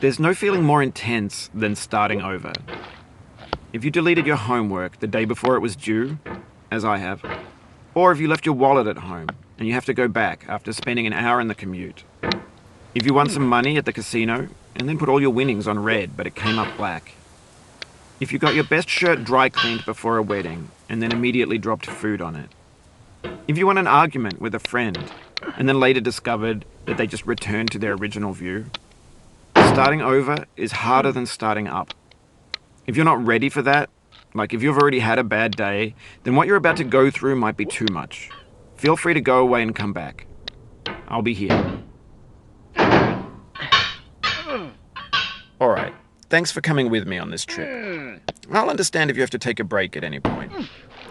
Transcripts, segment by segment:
There's no feeling more intense than starting over. If you deleted your homework the day before it was due, as I have, or if you left your wallet at home and you have to go back after spending an hour in the commute. If you won some money at the casino and then put all your winnings on red but it came up black. If you got your best shirt dry cleaned before a wedding and then immediately dropped food on it. If you won an argument with a friend and then later discovered that they just returned to their original view. Starting over is harder than starting up. If you're not ready for that, like if you've already had a bad day, then what you're about to go through might be too much. Feel free to go away and come back. I'll be here. Alright, thanks for coming with me on this trip. I'll understand if you have to take a break at any point.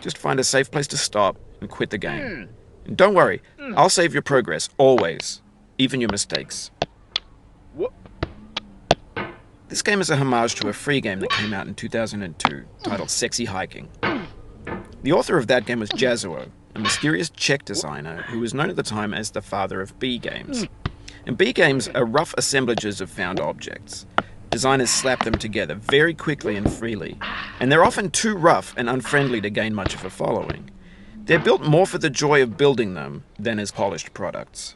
Just find a safe place to stop and quit the game. And don't worry, I'll save your progress, always. Even your mistakes. This game is a homage to a free game that came out in 2002, titled Sexy Hiking. The author of that game was Jazuo, a mysterious Czech designer who was known at the time as the father of B games. And B games are rough assemblages of found objects. Designers slap them together very quickly and freely, and they're often too rough and unfriendly to gain much of a following. They're built more for the joy of building them than as polished products.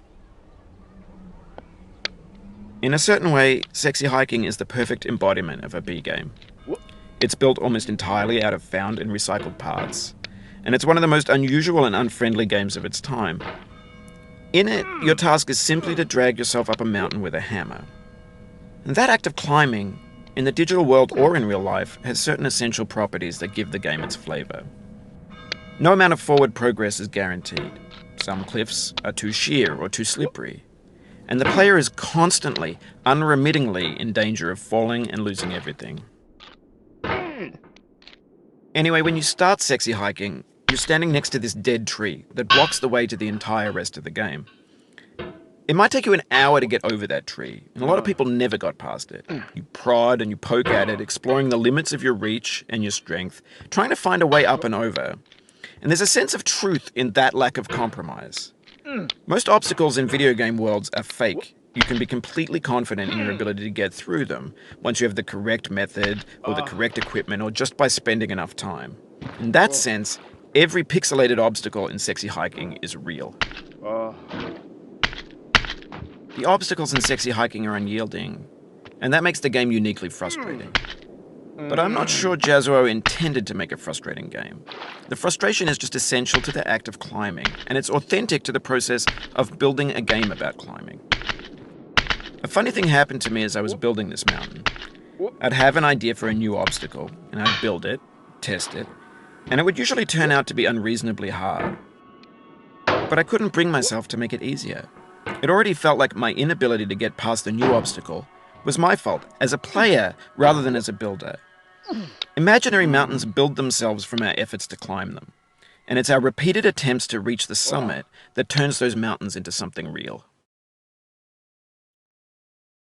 In a certain way, Sexy Hiking is the perfect embodiment of a B game. It's built almost entirely out of found and recycled parts, and it's one of the most unusual and unfriendly games of its time. In it, your task is simply to drag yourself up a mountain with a hammer. And that act of climbing, in the digital world or in real life, has certain essential properties that give the game its flavor. No amount of forward progress is guaranteed. Some cliffs are too sheer or too slippery. And the player is constantly, unremittingly in danger of falling and losing everything. Anyway, when you start Sexy Hiking, you're standing next to this dead tree that blocks the way to the entire rest of the game. It might take you an hour to get over that tree, and a lot of people never got past it. You prod and you poke at it, exploring the limits of your reach and your strength, trying to find a way up and over. And there's a sense of truth in that lack of compromise. Most obstacles in video game worlds are fake. You can be completely confident in your ability to get through them once you have the correct method or the correct equipment or just by spending enough time. In that sense, every pixelated obstacle in Sexy Hiking is real. The obstacles in Sexy Hiking are unyielding, and that makes the game uniquely frustrating. But I'm not sure Jazuo intended to make a frustrating game. The frustration is just essential to the act of climbing, and it's authentic to the process of building a game about climbing. A funny thing happened to me as I was building this mountain. I'd have an idea for a new obstacle, and I'd build it, test it, and it would usually turn out to be unreasonably hard. But I couldn't bring myself to make it easier. It already felt like my inability to get past the new obstacle was my fault as a player rather than as a builder. Imaginary mountains build themselves from our efforts to climb them, and it's our repeated attempts to reach the summit that turns those mountains into something real.